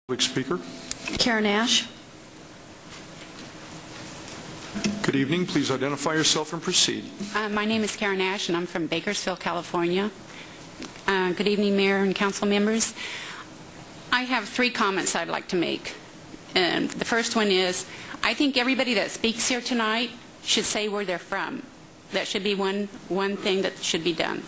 Public speaker. Karen Ash. Good evening. Please identify yourself and proceed. My name is Karen Ash, and I'm from Bakersfield, California. Good evening, Mayor and council members. I have 3 comments I'd like to make. The first one is, I think everybody that speaks here tonight should say where they're from. That should be one thing that should be done.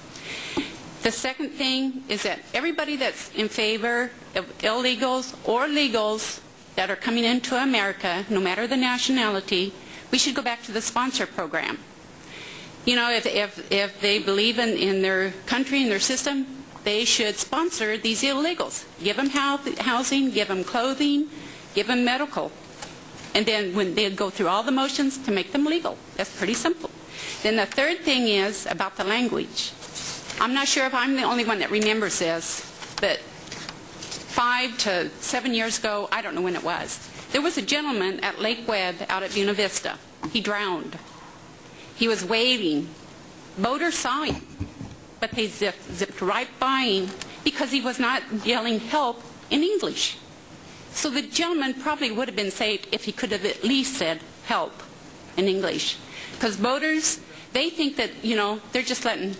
The second thing is that everybody that's in favor of illegals or legals that are coming into America, no matter the nationality, we should go back to the sponsor program. You know, if they believe in their country and their system, they should sponsor these illegals. Give them housing, give them clothing, give them medical. And then when they go through all the motions to make them legal. That's pretty simple. Then the third thing is about the language. I'm not sure if I'm the only one that remembers this, but 5 to 7 years ago, I don't know when it was, there was a gentleman at Lake Webb out at Buena Vista. He drowned. He was waving. Boaters saw him, but they zipped right by him because he was not yelling help in English. So the gentleman probably would have been saved if he could have at least said help in English. Because boaters, they think that, you know, they're just letting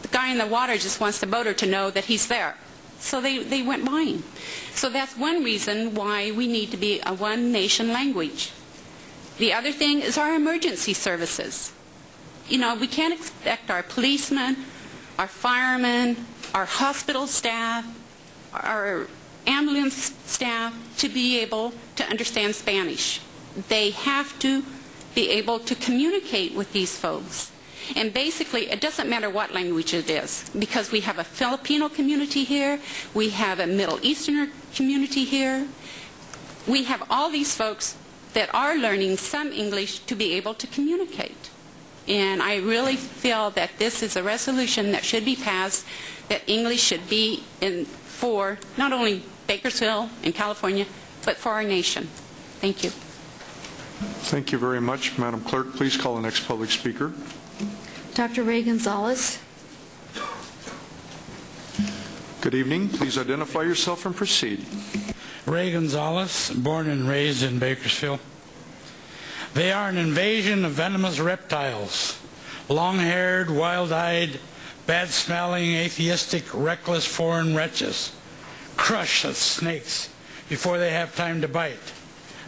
the guy in the water just wants the boater to know that he's there. So they went by him. So that's one reason why we need to be a one-nation language. The other thing is our emergency services. You know, we can't expect our policemen, our firemen, our hospital staff, our ambulance staff to be able to understand Spanish. They have to be able to communicate with these folks. And basically, it doesn't matter what language it is, because we have a Filipino community here, we have a Middle Easterner community here. We have all these folks that are learning some English to be able to communicate. And I really feel that this is a resolution that should be passed, that English should be in for not only Bakersfield and California, but for our nation. Thank you. Thank you very much. Madam Clerk, please call the next public speaker. Dr. Ray Gonzalez. Good evening. Please identify yourself and proceed. Ray Gonzalez, born and raised in Bakersfield. They are an invasion of venomous reptiles, long-haired, wild-eyed, bad-smelling, atheistic, reckless foreign wretches. Crush the snakes before they have time to bite.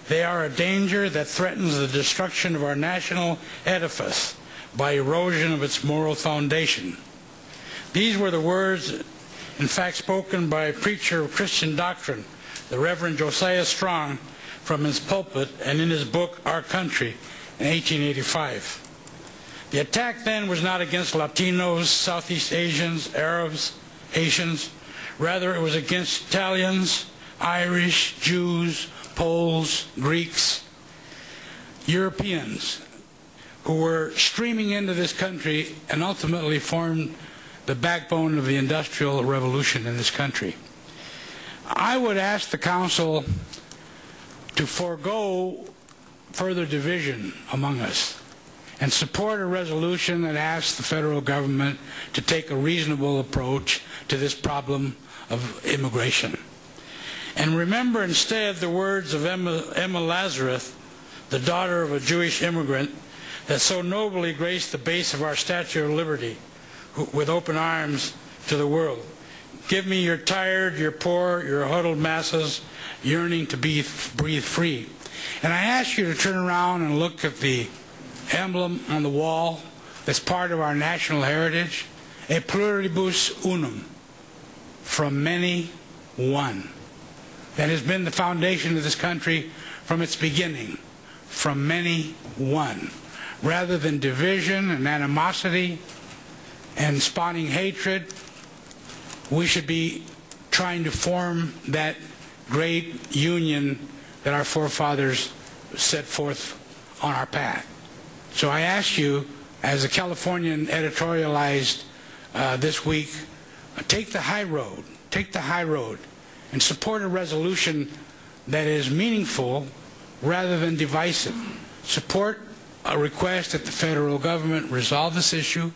They are a danger that threatens the destruction of our national edifice by erosion of its moral foundation. These were the words, in fact, spoken by a preacher of Christian doctrine, the Reverend Josiah Strong, from his pulpit and in his book, Our Country, in 1885. The attack then was not against Latinos, Southeast Asians, Arabs, Haitians. Rather, it was against Italians, Irish, Jews, Poles, Greeks, Europeans, who were streaming into this country and ultimately formed the backbone of the Industrial Revolution in this country. I would ask the Council to forego further division among us and support a resolution that asks the federal government to take a reasonable approach to this problem of immigration. And remember instead the words of Emma Lazarus, the daughter of a Jewish immigrant, that so nobly graced the base of our Statue of Liberty with open arms to the world. Give me your tired, your poor, your huddled masses yearning to breathe free. And I ask you to turn around and look at the emblem on the wall that's part of our national heritage. E pluribus unum, from many, one. That has been the foundation of this country from its beginning. From many, one. Rather than division and animosity and spawning hatred, we should be trying to form that great union that our forefathers set forth on our path. So I ask you, as the Californian editorialized this week, take the high road and support a resolution that is meaningful rather than divisive. Support a request that the federal government resolve this issue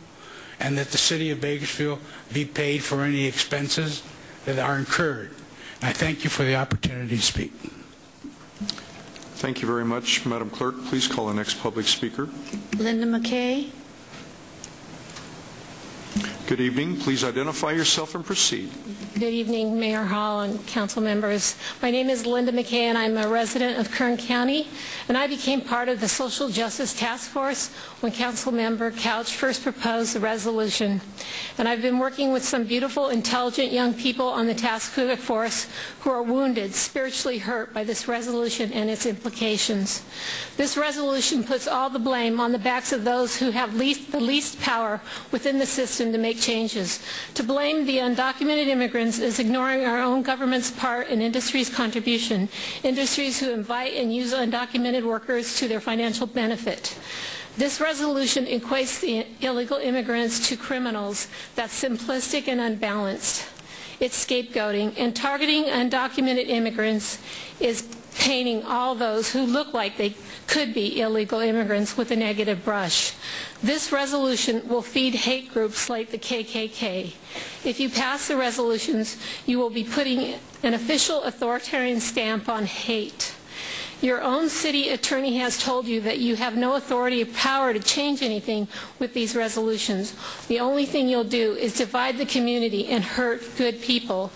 and that the city of Bakersfield be paid for any expenses that are incurred. I thank you for the opportunity to speak. Thank you very much. Madam Clerk, please call the next public speaker. Linda McKay. Good evening. Please identify yourself and proceed. Good evening, Mayor Hall and council members. My name is Linda McKay, and I'm a resident of Kern County, and I became part of the Social Justice Task Force when Council Member Couch first proposed the resolution. And I've been working with some beautiful, intelligent young people on the task force who are wounded, spiritually hurt by this resolution and its implications. This resolution puts all the blame on the backs of those who have the least power within the system to make changes. To blame the undocumented immigrants is ignoring our own government's part in industry's contribution, industries who invite and use undocumented workers to their financial benefit. This resolution equates the illegal immigrants to criminals. That's simplistic and unbalanced. It's scapegoating, and targeting undocumented immigrants is painting all those who look like they could be illegal immigrants with a negative brush. This resolution will feed hate groups like the KKK. If you pass the resolutions, you will be putting an official authoritarian stamp on hate. Your own city attorney has told you that you have no authority or power to change anything with these resolutions. The only thing you'll do is divide the community and hurt good people.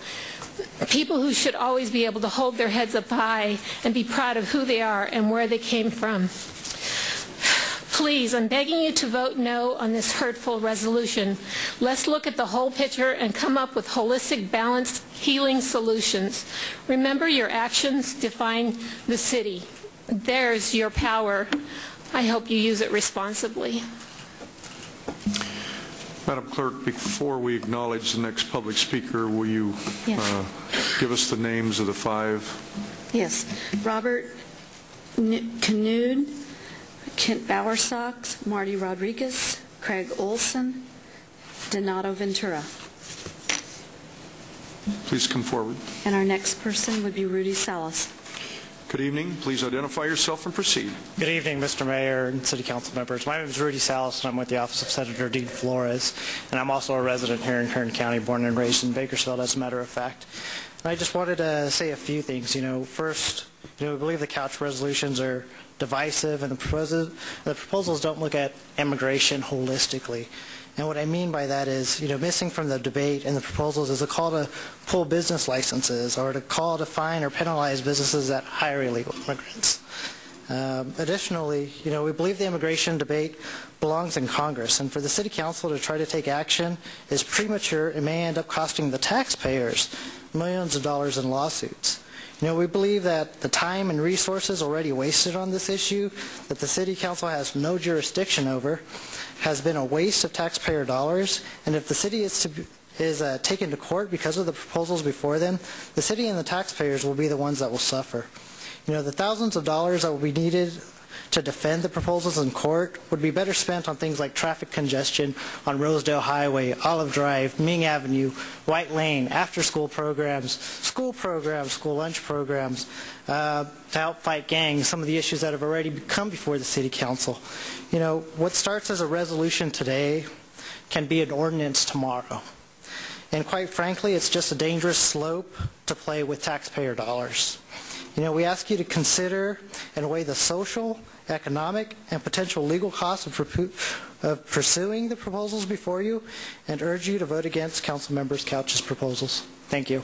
People who should always be able to hold their heads up high and be proud of who they are and where they came from. Please, I'm begging you to vote no on this hurtful resolution. Let's look at the whole picture and come up with holistic, balanced, healing solutions. Remember, your actions define the city. There's your power. I hope you use it responsibly. Madam Clerk, before we acknowledge the next public speaker, will you give us the names of the five? Yes. Robert Knud, Kent Bowersox, Marty Rodriguez, Craig Olson, Donato Ventura. Please come forward. And our next person would be Rudy Salas. Good evening. Please identify yourself and proceed. Good evening, Mr. Mayor and City Council members. My name is Rudy Salas, and I'm with the Office of Senator Dean Flores, and I'm also a resident here in Kern County, born and raised in Bakersfield, as a matter of fact. And I just wanted to say a few things. First, we believe the couch resolutions are divisive, and the proposals don't look at immigration holistically. And what I mean by that is, missing from the debate and the proposals is a call to pull business licenses or to call to fine or penalize businesses that hire illegal immigrants. Additionally, we believe the immigration debate belongs in Congress, and for the City Council to try to take action is premature and may end up costing the taxpayers millions of dollars in lawsuits. We believe that the time and resources already wasted on this issue that the City Council has no jurisdiction over has been a waste of taxpayer dollars, and if the city is taken to court because of the proposals before them, the city and the taxpayers will be the ones that will suffer. The thousands of dollars that will be needed to defend the proposals in court would be better spent on things like traffic congestion on Rosedale Highway, Olive Drive, Ming Avenue, White Lane, after-school programs, school lunch programs, to help fight gangs, some of the issues that have already come before the City Council. What starts as a resolution today can be an ordinance tomorrow. And quite frankly, it's just a dangerous slope to play with taxpayer dollars. We ask you to consider and weigh the social, economic, and potential legal costs of pursuing the proposals before you, and urge you to vote against Council Members Couch's proposals. Thank you.